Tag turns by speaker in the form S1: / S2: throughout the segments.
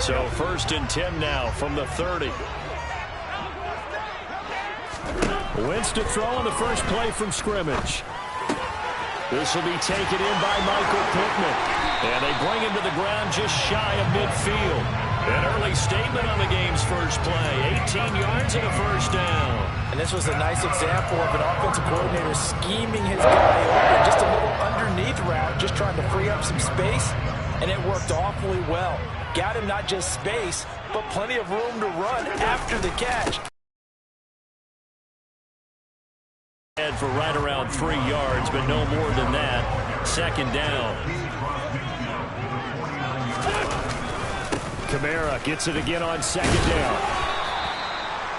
S1: So 1st and 10 now from the 30. Wentz to throw on the first play from scrimmage. This will be taken in by Michael Pittman. And they bring him to the ground just shy of midfield. An early statement on the game's first play. 18 yards and a first down.
S2: And this was a nice example of an offensive coordinator scheming his guy open. Just a little underneath route, just trying to free up some space. And it worked awfully well. Got him not just space, but plenty of room to run after the catch.
S1: For right around 3 yards, but no more than that. 2nd down. Kamara gets it again on 2nd down.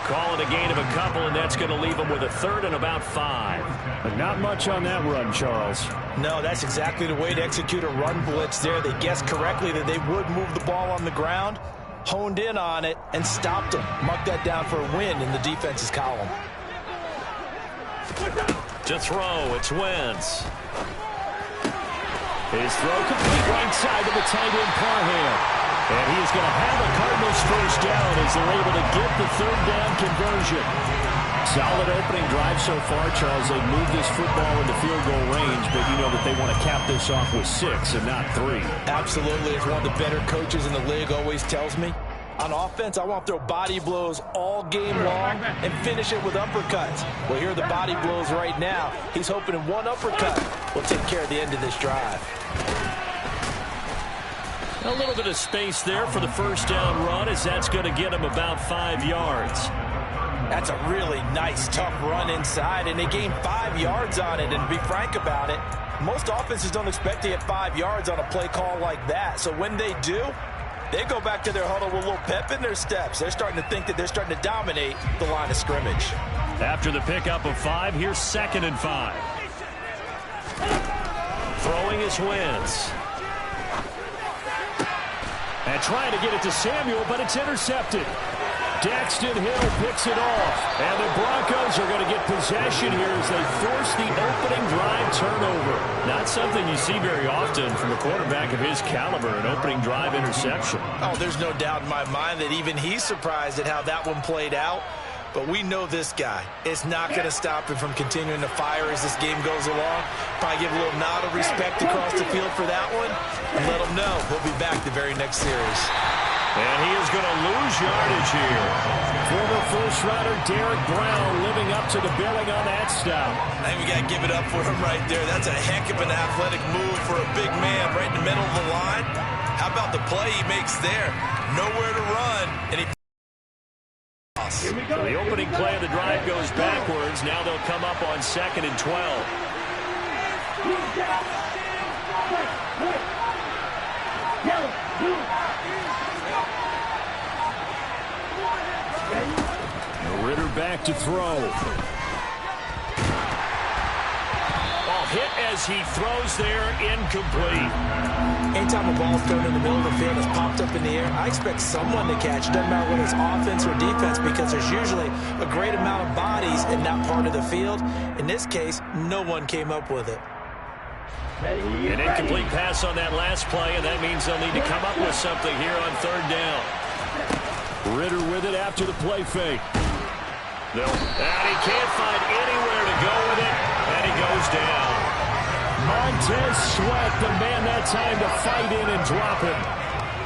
S1: Call it a gain of a couple, and that's going to leave them with a 3rd and about 5. But not much on that run, Charles.
S2: No, that's exactly the way to execute a run blitz there. They guessed correctly that they would move the ball on the ground, honed in on it, and stopped them. Mark that down for a win in the defense's column.
S1: To throw, it's Wentz. His throw complete right side to the tight end Parham. And he is going to have a Cardinals first down as they're able to get the 3rd down conversion. Solid opening drive so far, Charles. They've moved this football into field goal range, but you know that they want to cap this off with 6 and not 3.
S2: Absolutely. As one of the better coaches in the league always tells me, on offense, I want to throw body blows all game long and finish it with uppercuts. Well, here are the body blows right now. He's hoping one uppercut will take care of the end of this drive.
S1: A little bit of space there for the first down run, as that's going to get him about 5 yards.
S2: That's a really nice, tough run inside, and they gained 5 yards on it. And to be frank about it, most offenses don't expect to get 5 yards on a play call like that. So when they do, they go back to their huddle with a little pep in their steps. They're starting to think that they're starting to dominate the line of scrimmage.
S1: After the pickup of 5, here's 2nd and 5. Throwing is Wentz. And trying to get it to Samuel, but it's intercepted. Daxton Hill picks it off. And the Broncos are going to get possession here as they force the opening drive turnover. Not something you see very often from a quarterback of his caliber, an opening drive interception.
S2: Oh, there's no doubt in my mind that even he's surprised at how that one played out. But we know this guy. It's not going to stop him from continuing to fire as this game goes along. Probably give a little nod of respect across the field for that one. And let him know he'll be back the very next series.
S1: And he is going to lose yardage here. Former first-rounder Derek Brown living up to the billing on that stop.
S2: I think we got to give it up for him right there. That's a heck of an athletic move for a big man right in the middle of the line. How about the play he makes there? Nowhere to run, and he...
S1: So the opening play of the drive goes backwards. Now they'll come up on 2nd and 12. Ritter back to throw. Ball hit as he throws there, incomplete.
S2: Anytime a ball's thrown in the middle of the field, it's popped up in the air, I expect someone to catch. Doesn't matter whether it's offense or defense, because there's usually a great amount of bodies in that part of the field. In this case, no one came up with it.
S1: An incomplete pass on that last play, and that means they'll need to come up with something here on 3rd down. Ritter with it after the play fake. And he can't find anywhere to go with it, and he goes down. Montez Sweat, the man that time to fight in and drop him.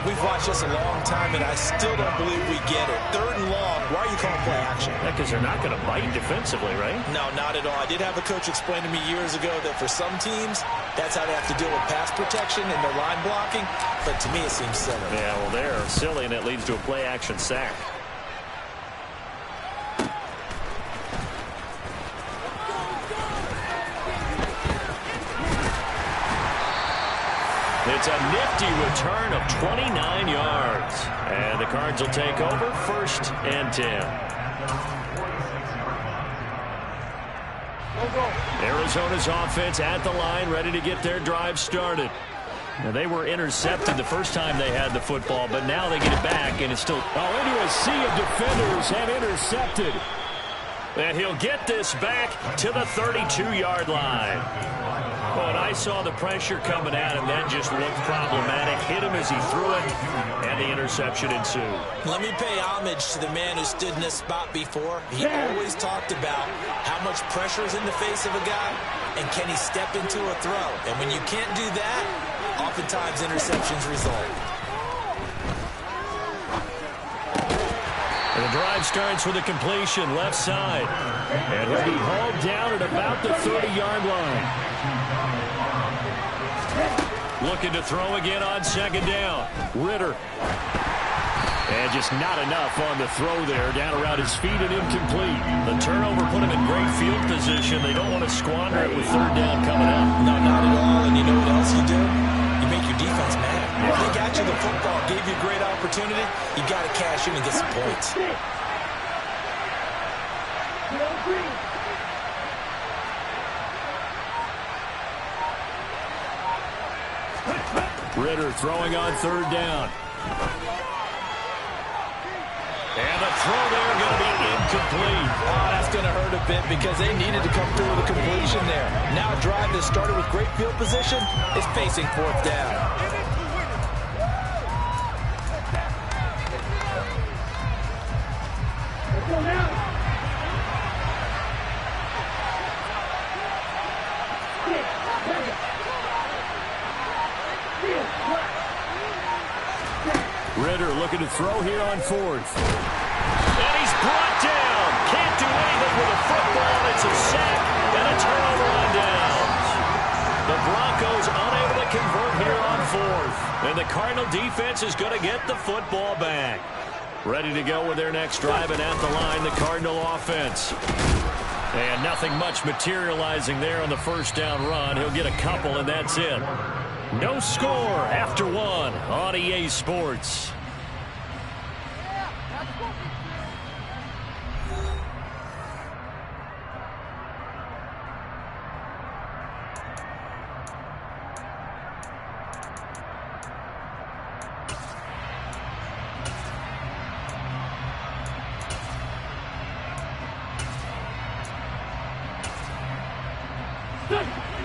S2: We've watched this a long time, and I still don't believe we get it. 3rd and long, why are you calling play action?
S1: Because they're not going to bite defensively, right?
S2: No, not at all. I did have a coach explain to me years ago that for some teams, that's how they have to deal with pass protection and their line blocking. But to me, it seems silly.
S1: Yeah, well, they're silly, and it leads to a play action sack. It's a nifty return of 29 yards. And the Cards will take over 1st and 10. Arizona's offense at the line, ready to get their drive started. Now, they were intercepted the first time they had the football, but now they get it back, and it's still into a sea of defenders and intercepted. And he'll get this back to the 32-yard line. Well, and I saw the pressure coming at him. That just looked problematic. Hit him as he threw it, and the interception ensued.
S2: Let me pay homage to the man who stood in this spot before. He always talked about how much pressure is in the face of a guy, and can he step into a throw. And when you can't do that, oftentimes interceptions result.
S1: And the drive starts with a completion left side. And he'll be hauled down at about the 30-yard line. Looking to throw again on second down. Ridder. And just not enough on the throw there. Down around his feet and incomplete. The turnover put him in great field position. They don't want to squander it with third down coming up.
S2: No, not at all. And you know what else you do? You make your defense mad. If they got you the football, gave you a great opportunity, you got to cash in and get some points.
S1: Ridder throwing on third down. And the throw there going to be incomplete.
S2: Oh, that's going to hurt a bit because they needed to come through with a completion there. Now a drive that started with great field position is facing fourth down.
S1: Ridder looking to throw here on fourth. And he's brought down. Can't do anything with a football. It's a sack and a turnover on downs. The Broncos unable to convert here on fourth. And the Cardinal defense is going to get the football back. Ready to go with their next drive, and at the line, the Cardinal offense. And nothing much materializing there on the first down run. He'll get a couple, and that's it. No score after one on EA Sports.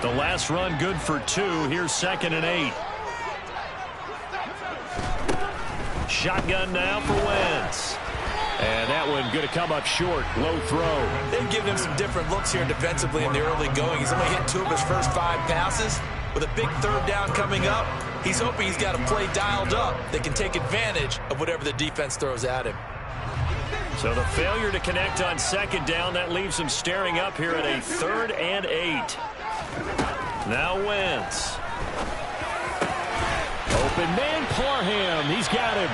S1: The last run good for 2. Here's 2nd and 8. Shotgun now for Wentz. And that one going to come up short. Low throw.
S2: They've given him some different looks here defensively in the early going. He's only hit 2 of his first 5 passes. With a big third down coming up, he's hoping he's got a play dialed up that can take advantage of whatever the defense throws at him.
S1: So the failure to connect on second down, that leaves him staring up here at a 3rd and 8. Now Wentz. Open man, Parham. He's got him.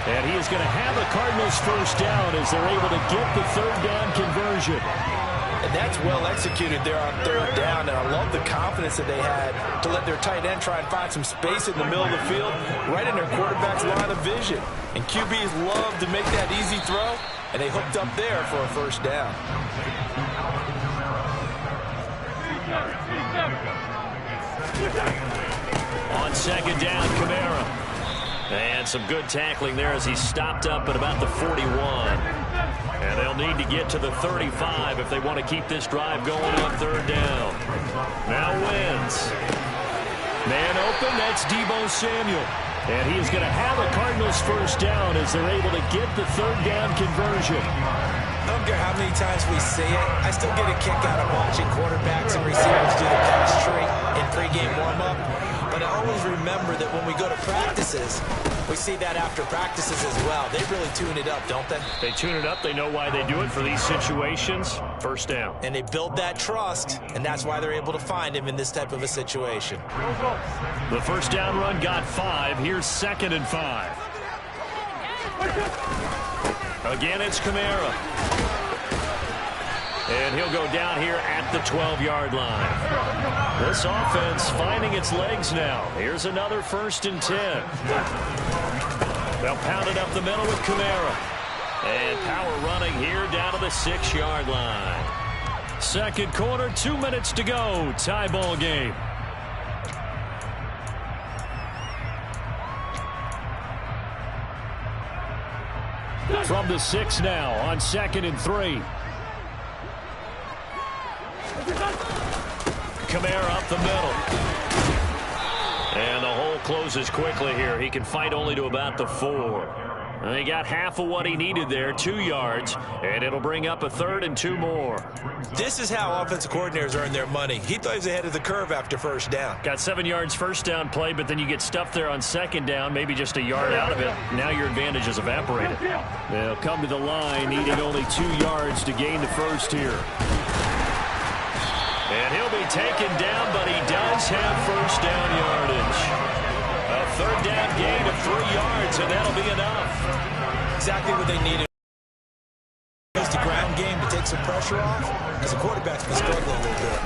S1: And he is going to have the Cardinals first down as they're able to get the third down conversion.
S2: And that's well executed there on third down. And I love the confidence that they had to let their tight end try and find some space in the middle of the field, right in their quarterback's line of vision. And QBs love to make that easy throw, and they hooked up there for a first down.
S1: On second down, Kamara. And some good tackling there as he stopped up at about the 41. And they'll need to get to the 35 if they want to keep this drive going on third down. Now Wentz. Man open, that's Deebo Samuel. And he is going to have a Cardinals first down as they're able to get the third down conversion.
S2: I don't care how many times we say it, I still get a kick out of watching quarterbacks and receivers do the pass tree in pregame warm-up. But I always remember that when we go to practices, we see that after practices as well. They really tune it up, don't they?
S1: They tune it up. They know why they do it for these situations. First down.
S2: And they build that trust, and that's why they're able to find him in this type of a situation.
S1: The first down run got 5. Here's 2nd and 5. Again, it's Kamara. And he'll go down here at the 12-yard line. This offense finding its legs now. Here's another 1st and 10. They'll pound it up the middle with Kamara. And power running here down to the 6-yard line. Second quarter, 2 minutes to go. Tie ball game. From the 6 now on 2nd and 3. Kamara up the middle. And the hole closes quickly here. He can fight only to about the 4. And he got half of what he needed there, 2 yards, and it'll bring up a 3rd and 2 more.
S2: This is how offensive coordinators earn their money. He thought he was ahead of the curve after first down.
S1: Got 7 yards first down play, but then you get stuffed there on second down, maybe just a yard out of it. Now your advantage has evaporated. They'll come to the line, needing only 2 yards to gain the first here. And he'll be taken down, but he does have first down yardage. A 3rd down gain of 3 yards, and that'll be enough.
S2: Exactly what they needed. Use the ground game to take some pressure off, because the quarterback's been struggling a little bit.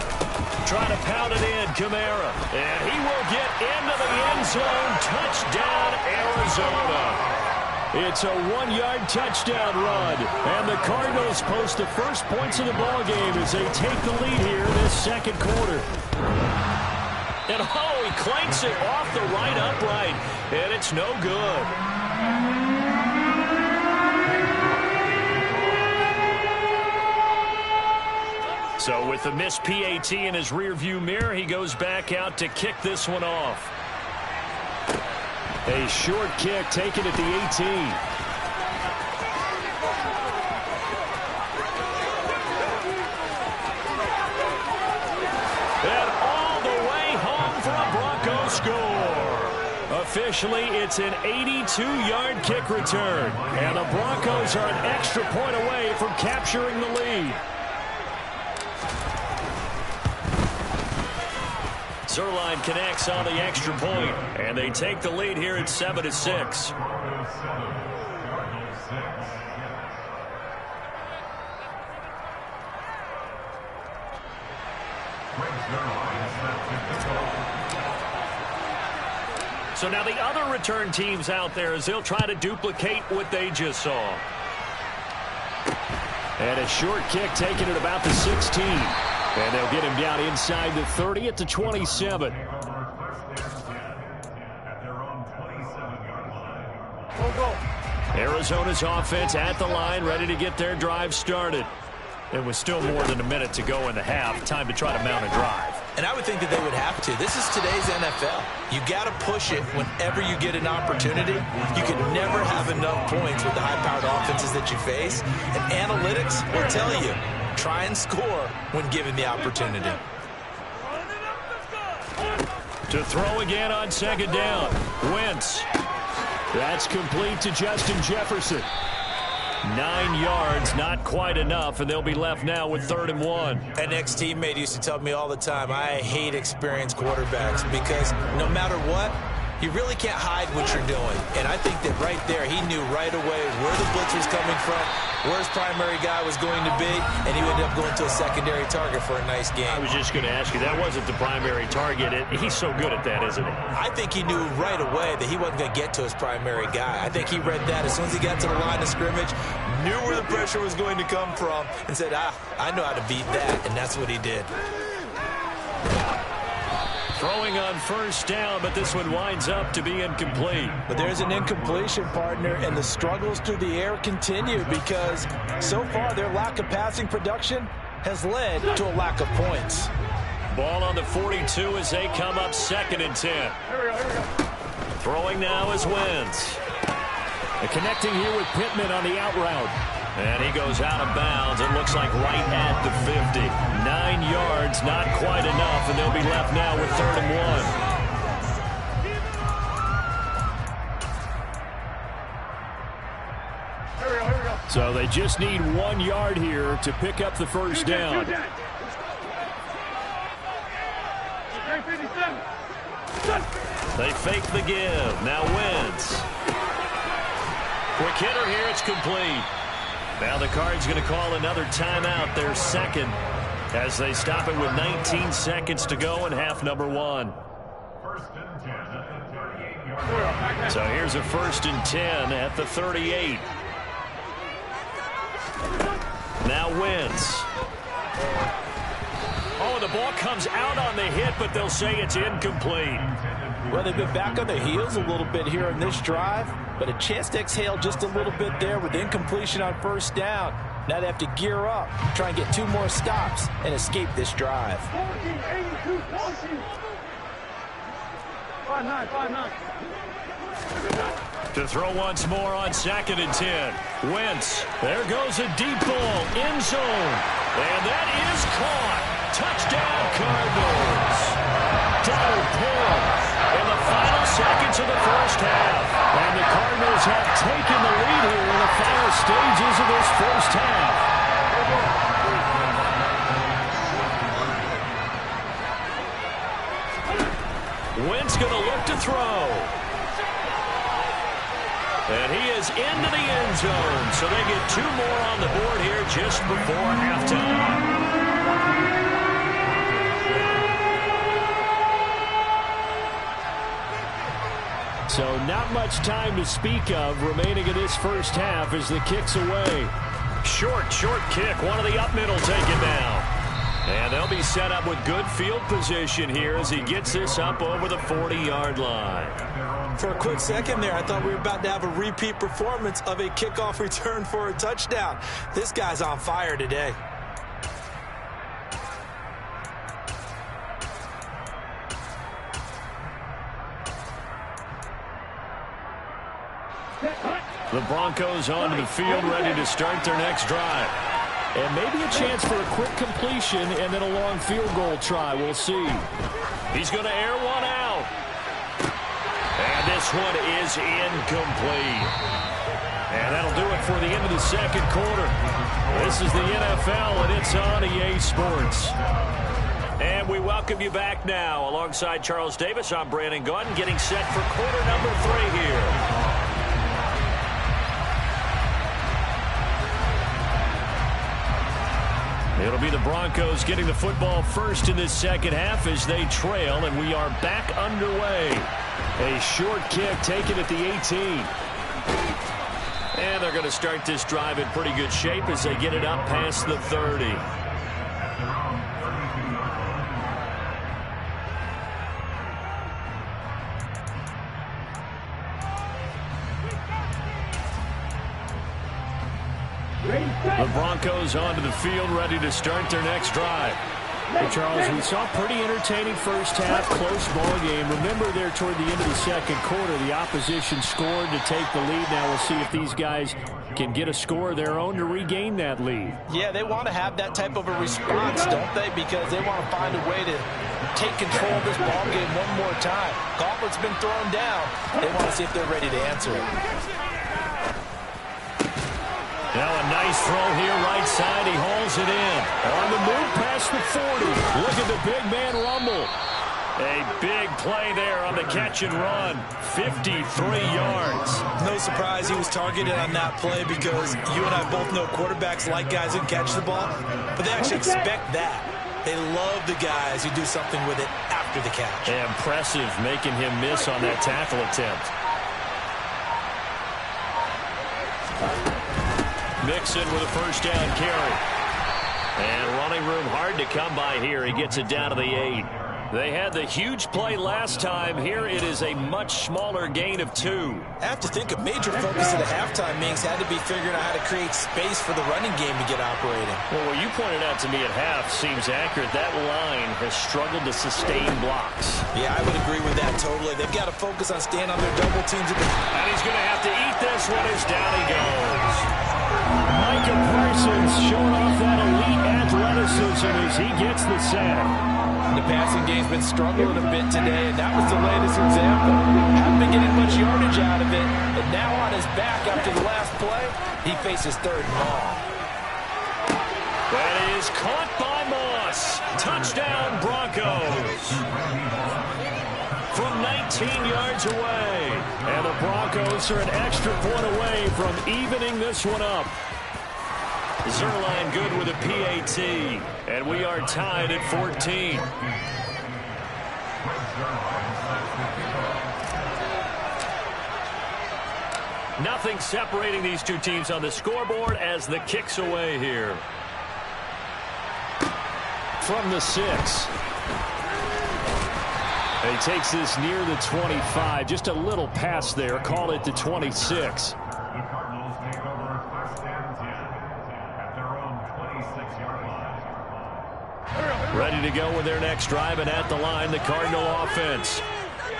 S1: Trying to pound it in, Kamara. And he will get into the end zone. Touchdown, Arizona. It's a 1-yard touchdown run. And the Cardinals post the first points of the ballgame as they take the lead here in this second quarter. And oh, he clanks it off the right upright. And it's no good. So with the missed PAT in his rearview mirror, he goes back out to kick this one off. A short kick taken at the 18. And all the way home for a Broncos score. Officially, it's an 82-yard kick return. And the Broncos are an extra point away from capturing the lead. Zuerlein connects on the extra point, and they take the lead here at 7-6. So now the other return teams out there as they'll try to duplicate what they just saw. And a short kick taken at about the 16. And they'll get him down inside the 30 at the 27. Arizona's offense at the line, ready to get their drive started. It was still more than a minute to go in the half. Time to try to mount a drive.
S2: And I would think that they would have to. This is today's NFL. You got to push it whenever you get an opportunity. You can never have enough points with the high-powered offenses that you face. And analytics will tell you, try and score when given the opportunity.
S1: To throw again on second down. Wentz. That's complete to Justin Jefferson. 9 yards, not quite enough, and they'll be left now with 3rd and 1.
S2: An ex-teammate used to tell me all the time, I hate experienced quarterbacks because no matter what, you really can't hide what you're doing. And I think that right there, he knew right away where the blitz was coming from, where his primary guy was going to be, and he ended up going to a secondary target for a nice game.
S1: I was just going to ask you, that wasn't the primary target. He's so good at that, isn't he?
S2: I think he knew right away that he wasn't going to get to his primary guy. I think he read that as soon as he got to the line of scrimmage, knew where the pressure was going to come from, and said, I know how to beat that, and that's what he did.
S1: Throwing on first down, but this one winds up to be incomplete.
S2: But there's an incompletion, partner, and the struggles through the air continue because so far their lack of passing production has led to a lack of points.
S1: Ball on the 42 as they come up 2nd and 10. Throwing now is Wentz. Connecting here with Pittman on the out route. And he goes out of bounds. It looks like right at the 50. 9 yards, not quite enough, and they'll be left now with 3rd and 1. So they just need 1 yard here to pick up the first down. They fake the give. Now Wentz. Quick hitter here. It's complete. Now the Cards going to call another timeout, their second, as they stop it with 19 seconds to go in half number 1. So here's a 1st and 10 at the 38. Now Wentz. Oh, the ball comes out on the hit, but they'll say it's incomplete.
S2: Well, they've been back on their heels a little bit here in this drive, but a chance to exhale just a little bit there with incompletion on first down. Now they have to gear up, try and get 2 more stops, and escape this drive.
S3: 5-9.
S1: To throw once more on 2nd and 10. Wentz. There goes a deep ball. End zone. And that is caught. Touchdown, Cardinals. Donald Pill in the final seconds of the first half. And the Cardinals have taken the lead here in the final stages of this first half. Wentz going to look to throw. And he is into the end zone. So they get 2 more on the board here just before halftime. So not much time to speak of remaining in this first half as the kick's away. Short kick. One of the up middle taken down. And they'll be set up with good field position here as he gets this up over the 40-yard line.
S2: For a quick second there, I thought we were about to have a repeat performance of a kickoff return for a touchdown. This guy's on fire today.
S1: The Broncos onto the field, ready to start their next drive. And maybe a chance for a quick completion and then a long field goal try. We'll see. He's going to air one out. And this one is incomplete. And that'll do it for the end of the second quarter. This is the NFL, and it's on EA Sports. And we welcome you back now. Alongside Charles Davis, I'm Brandon Gaudin, getting set for quarter number 3 here. It'll be the Broncos getting the football first in this second half as they trail, and we are back underway. A short kick taken at the 18. And they're going to start this drive in pretty good shape as they get it up past the 30. The Broncos onto the field, ready to start their next drive. Hey, Charles, we saw a pretty entertaining first half, close ball game. Remember there toward the end of the second quarter, the opposition scored to take the lead. Now we'll see if these guys can get a score of their own to regain that lead.
S2: Yeah, they want to have that type of a response, don't they? Because they want to find a way to take control of this ball game one more time. Gauntlet's been thrown down. They want to see if they're ready to answer it.
S1: Now a nice throw here, right side. He hauls it in. On the move past the 40. Look at the big man rumble. A big play there on the catch and run. 53 yards.
S2: No surprise he was targeted on that play because you and I both know quarterbacks like guys who catch the ball, but they actually expect that. They love the guys who do something with it after the catch.
S1: Impressive making him miss on that tackle attempt. Mixon with a first down carry. And running room hard to come by here. He gets it down to the 8. They had the huge play last time. Here it is a much smaller gain of 2.
S2: I have to think a major focus of the halftime meetings had to be figuring out how to create space for the running game to get operating.
S1: Well, what you pointed out to me at half seems accurate. That line has struggled to sustain blocks.
S2: Yeah, I would agree with that totally. They've got to focus on staying on their double teams.
S1: And he's going to have to eat this one as down he goes. Micah Parsons showing off that elite athleticism as he gets the sack.
S2: The passing game's been struggling a bit today, and that was the latest example. Haven't been getting much yardage out of it, and now on his back after the last play, he faces 3rd and long.
S1: That is caught by Moss. Touchdown, Broncos. From 19 yards away. And the Broncos are an extra point away from evening this one up. Zuerlein good with a PAT. And we are tied at 14. Nothing separating these two teams on the scoreboard as the kick's away here. From the 6. He takes this near the 25. Just a little pass there. Call it the 26. Ready to go with their next drive, and at the line, the Cardinal offense.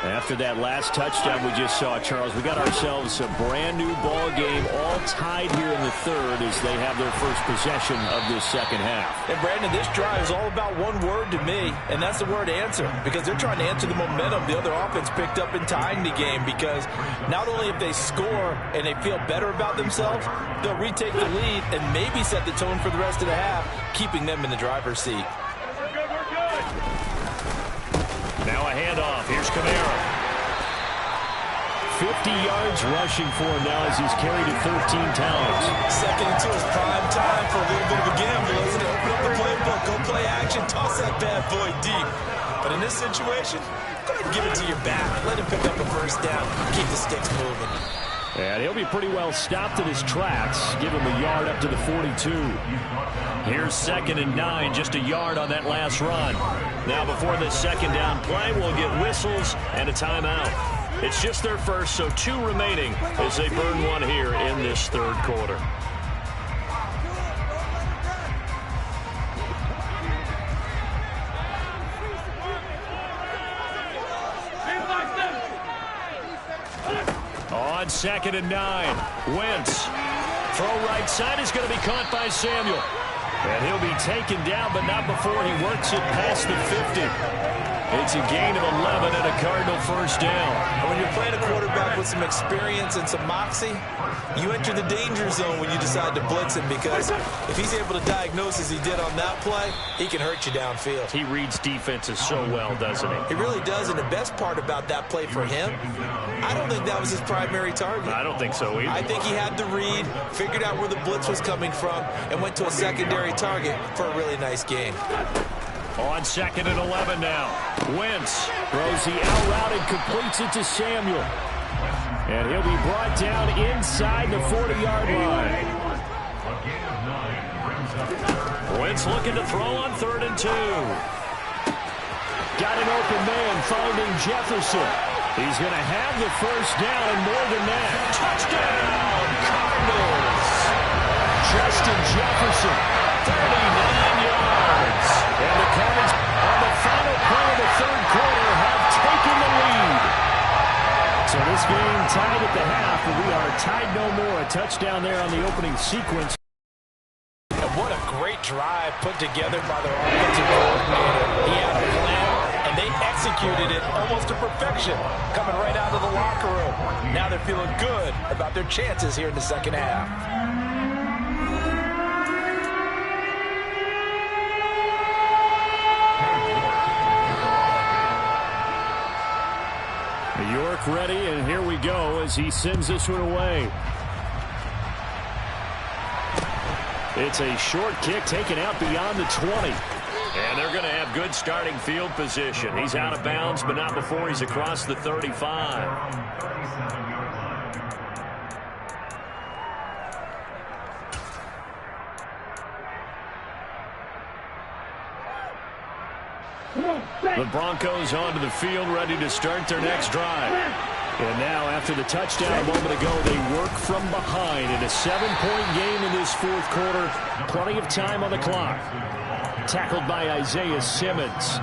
S1: After that last touchdown we just saw, Charles, we got ourselves a brand-new ball game, all tied here in the third as they have their first possession of this second half.
S2: And, Brandon, this drive is all about one word to me, and that's the word answer, because they're trying to answer the momentum the other offense picked up in tying the game, because not only if they score and they feel better about themselves, they'll retake the lead and maybe set the tone for the rest of the half, keeping them in the driver's seat.
S1: Now a handoff. Here's Kamara. 50 yards rushing for him now as he's carried it 13 times.
S2: Second and 2 is prime time for a little bit of a gamble, isn't it? Open up the playbook, go play action, toss that bad boy deep. But in this situation, go ahead and give it to your back. Let him pick up a first down. Keep the sticks moving.
S1: And he'll be pretty well stopped in his tracks. Give him a yard up to the 42. Here's 2nd and 9, just a yard on that last run. Now before this second down play, we'll get whistles and a timeout. It's just their first, so 2 remaining as they burn one here in this third quarter. On 2nd and 9, Wentz. Throw right side is going to be caught by Samuel. And he'll be taken down, but not before he works it past the 50. It's a gain of 11 and a Cardinal first down.
S2: And when you're playing a quarterback with some experience and some moxie, you enter the danger zone when you decide to blitz him, because if he's able to diagnose as he did on that play, he can hurt you downfield.
S1: He reads defenses so well, doesn't he?
S2: He really does, and the best part about that play for him, I don't think that was his primary target.
S1: I don't think so either.
S2: I think he had the read, figured out where the blitz was coming from, and went to a secondary target for a really nice game.
S1: On 2nd and 11 now. Wentz throws the out route and completes it to Samuel. And he'll be brought down inside the 40-yard line. Wentz looking to throw on 3rd and 2. Got an open man finding Jefferson. He's going to have the first down and more than that. Touchdown, Cardinals. Justin Jefferson, 39 yards. And the Cardinals, on the final play of the third quarter, have taken the lead. So this game tied at the half, but we are tied no more. A touchdown there on the opening sequence.
S2: And what a great drive put together by their offensive coordinator. He had a plan, and they executed it almost to perfection, coming right out of the locker room. Now they're feeling good about their chances here in the second half.
S1: York ready, and here we go as he sends this one away. It's a short kick taken out beyond the 20. And they're going to have good starting field position. He's out of bounds, but not before he's across the 35. The Broncos onto the field, ready to start their next drive. And now, after the touchdown a moment ago, they work from behind in a 7-point game in this fourth quarter. Plenty of time on the clock. Tackled by Isaiah Simmons.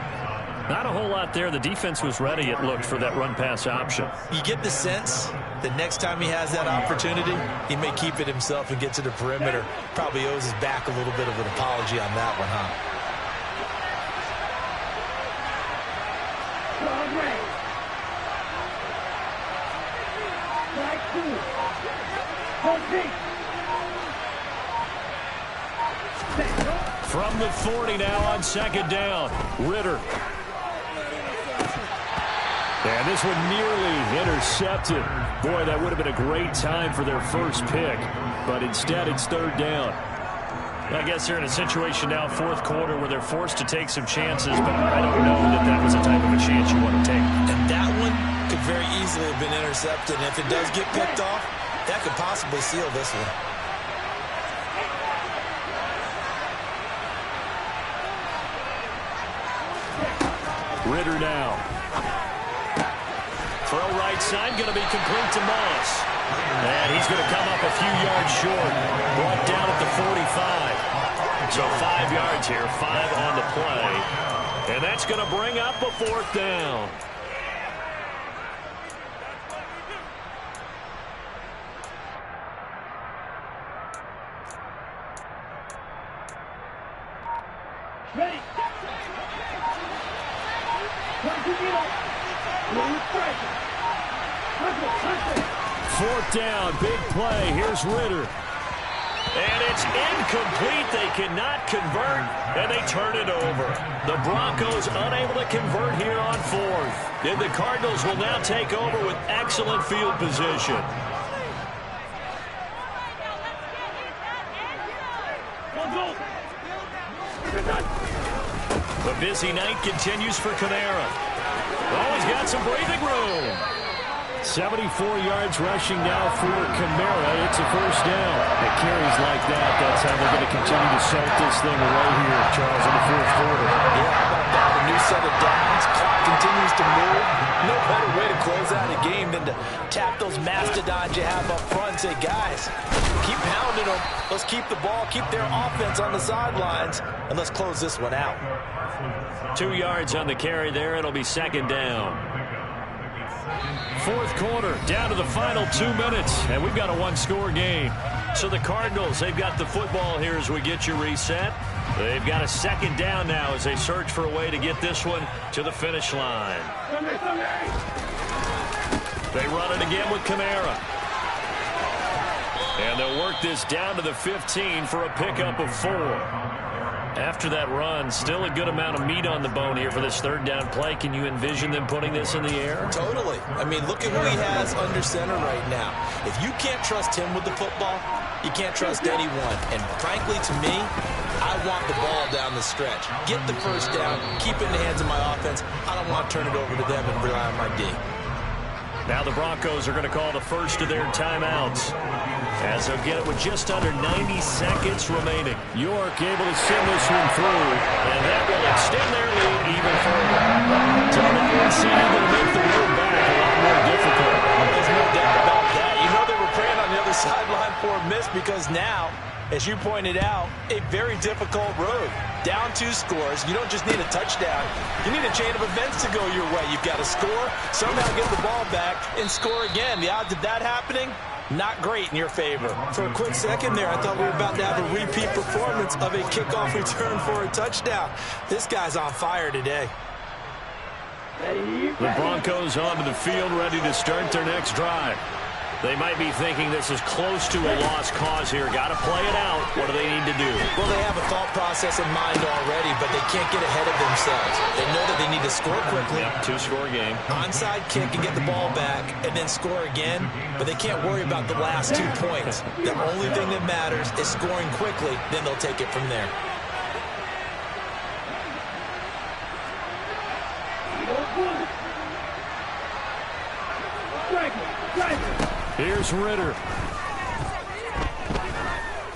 S1: Not a whole lot there. The defense was ready, it looked, for that run-pass option.
S2: You get the sense that next time he has that opportunity, he may keep it himself and get to the perimeter. Probably owes his back a little bit of an apology on that one, huh?
S1: From the 40 now on 2nd down. Ritter. And this one nearly intercepted. Boy, that would have been a great time for their first pick. But instead, it's 3rd down. I guess they're in a situation now, fourth quarter, where they're forced to take some chances, but I don't know that that was the type of a chance you want to take.
S2: And that one could very easily have been intercepted. And if it does get picked off, that could possibly seal this one.
S1: Ritter now. Throw right side, going to be complete to Moss. And he's going to come up a few yards short. Brought down at the 45. So 5 yards here, 5 on the play. And that's going to bring up a 4th down.
S3: Ready.
S1: 4th down, big play. Here's Ridder. And it's incomplete. They cannot convert, and they turn it over. The Broncos unable to convert here on 4th. And the Cardinals will now take over with excellent field position. The busy night continues for Kamara. Oh, he's got some breathing room. 74 yards rushing now for Kamara. It's a 1st down. It carries like that. That's how they're going to continue to salt this thing away here, Charles, in the 4th quarter.
S2: Yeah, how about that? A new set of downs. Clock continues to move. No better way to close out a game than to tap those mastodons you have up front and say, guys, keep pounding them. Let's keep the ball, keep their offense on the sidelines, and let's close this one out.
S1: 2 yards on the carry there. It'll be 2nd down. 4th quarter, down to the final 2 minutes, and we've got a 1-score game. So the Cardinals, they've got the football here as we get you reset. They've got a 2nd down now as they search for a way to get this one to the finish line. They run it again with Kamara. And they'll work this down to the 15 for a pickup of 4. After that run, still a good amount of meat on the bone here for this 3rd down play. Can you envision them putting this in the air?
S2: Totally. I mean, look at who he has under center right now. If you can't trust him with the football, you can't trust anyone. And frankly, to me, I want the ball down the stretch. Get the 1st down, keep it in the hands of my offense. I don't want to turn it over to them and rely on my D.
S1: Now the Broncos are going to call the first of their timeouts, as they'll get it with just under 90 seconds remaining. York able to send this one through, and that will extend their lead even further. So that one seemed to make the road back a lot more difficult.
S2: There's no doubt about that. You know they were praying on the other sideline for a miss, because now, as you pointed out, a very difficult road. Down 2 scores. You don't just need a touchdown. You need a chain of events to go your way. You've got to score, somehow get the ball back, and score again. The odds of that happening, not great in your favor. For a quick second there, I thought we were about to have a repeat performance of a kickoff return for a touchdown. This guy's on fire today.
S1: The Broncos onto the field, ready to start their next drive. They might be thinking this is close to a lost cause here. Got to play it out. What do they need to do?
S2: Well, they have a thought process in mind already, but they can't get ahead of themselves. They know that they need to score quickly.
S1: Yep, 2-score game.
S2: Onside kick and get the ball back, and then score again. But they can't worry about the last 2 points. The only thing that matters is scoring quickly. Then they'll take it from there.
S1: Here's Ridder.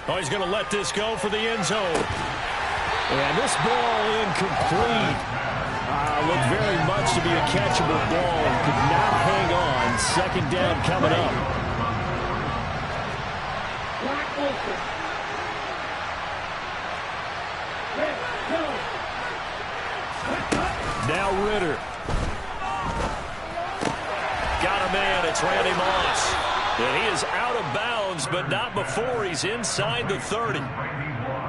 S1: Oh, he's going to let this go for the end zone. And this ball incomplete. Looked very much to be a catchable ball and could not hang on. 2nd down coming up. Now Ridder. Got a man. It's Randy Moss. And he is out of bounds, but not before he's inside the 30.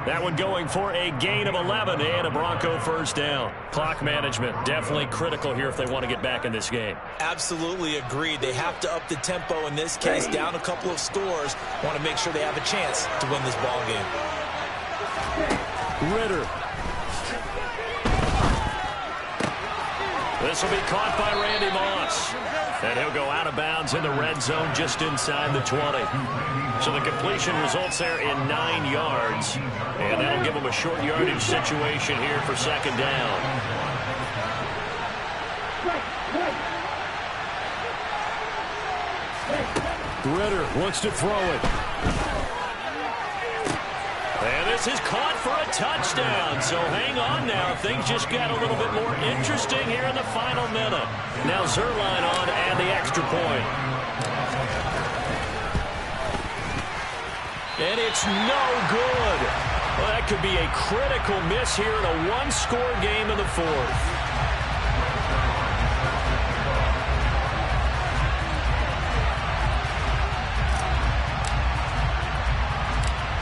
S1: That one going for a gain of 11 and a Bronco 1st down. Clock management definitely critical here if they want to get back in this game.
S2: Absolutely agreed. They have to up the tempo in this case. Down a couple of scores. Want to make sure they have a chance to win this ball game.
S1: Ridder. This will be caught by Randy Moss. And he'll go out of bounds in the red zone just inside the 20. So the completion results there in 9 yards. And that'll give him a short yardage situation here for 2nd down. Ridder wants to throw it. And this is caught for a touchdown. So hang on now. Things just got a little bit more interesting here in the final minute. Now Zuerlein on and the extra point. And it's no good. Well, that could be a critical miss here in a one-score game in the fourth.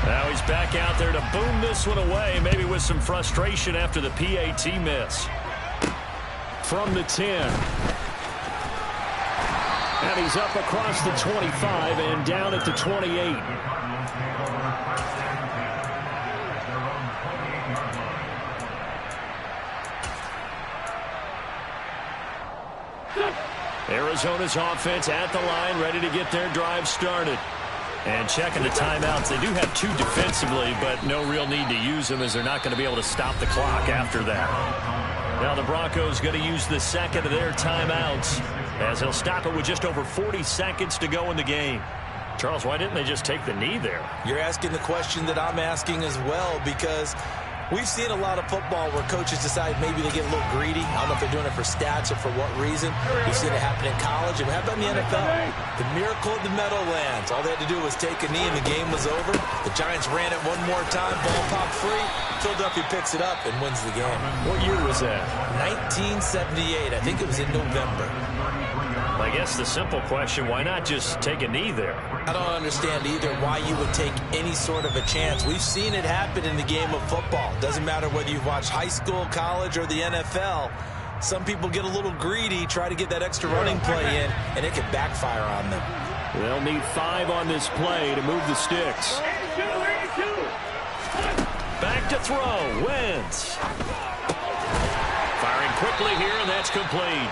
S1: Now he's back out there to boom this one away, maybe with some frustration after the PAT miss. From the 10. And he's up across the 25 and down at the 28. Arizona's offense at the line, ready to get their drive started. And checking the timeouts. They do have two defensively, but no real need to use them as they're not going to be able to stop the clock after that. Now the Broncos going to use the second of their timeouts as they'll stop it with just over 40 seconds to go in the game. Charles, why didn't they just take the knee there?
S2: You're asking the question that I'm asking as well, because we've seen a lot of football where coaches decide maybe they get a little greedy. I don't know if they're doing it for stats or for what reason. We've seen it happen in college, and we have done in the NFL. The miracle of the Meadowlands. All they had to do was take a knee, and the game was over. The Giants ran it one more time. Ball popped free. Philadelphia picks it up and wins the game.
S1: What year was that?
S2: 1978. I think it was in November.
S1: I guess the simple question, why not just take a knee there?
S2: I don't understand either why you would take any sort of a chance. We've seen it happen in the game of football. Doesn't matter whether you've watched high school, college, or the NFL. Some people get a little greedy, try to get that extra running play in, and it can backfire on them.
S1: They'll need 5 on this play to move the sticks. Back to throw. Wentz. Firing quickly here, and that's complete.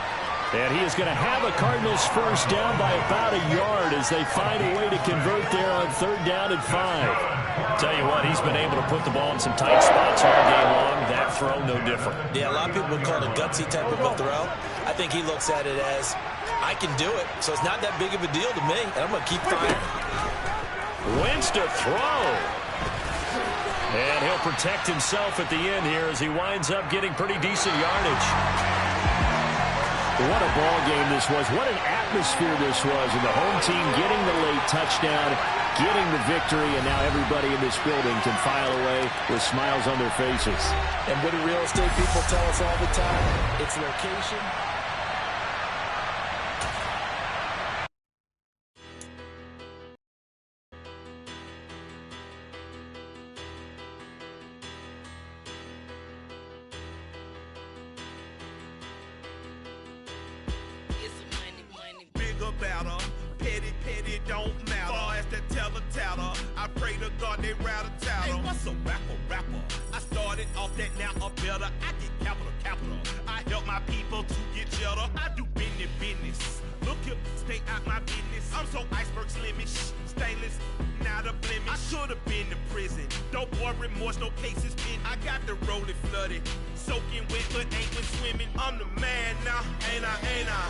S1: And he is going to have a Cardinals first down by about a yard as they find a way to convert there on 3rd down and 5. Tell you what, he's been able to put the ball in some tight spots all game long. That throw, no different.
S2: Yeah, a lot of people would call it a gutsy type of a throw. I think he looks at it as, I can do it, so it's not that big of a deal to me, and I'm going to keep firing.
S1: Wentz to throw. And he'll protect himself at the end here as he winds up getting pretty decent yardage. What a ball game this was. What an atmosphere this was. And the home team getting the late touchdown, getting the victory, and now everybody in this building can file away with smiles on their faces.
S2: And what do real estate people tell us all the time? It's location.
S4: Petty don't matter. Far as that teller, I pray to God they rattle tattle. Hey, what's a rapper? I started off that, now a better. I get capital. I help my people to get cheddar. I do business. Look here, stay out my business. I'm so iceberg slimish, stainless, not a blemish. I should have been to prison. No boy remorse, no cases pinned. I got the rolling flooded, soaking wet, but ain't been swimming. I'm the man now, ain't I?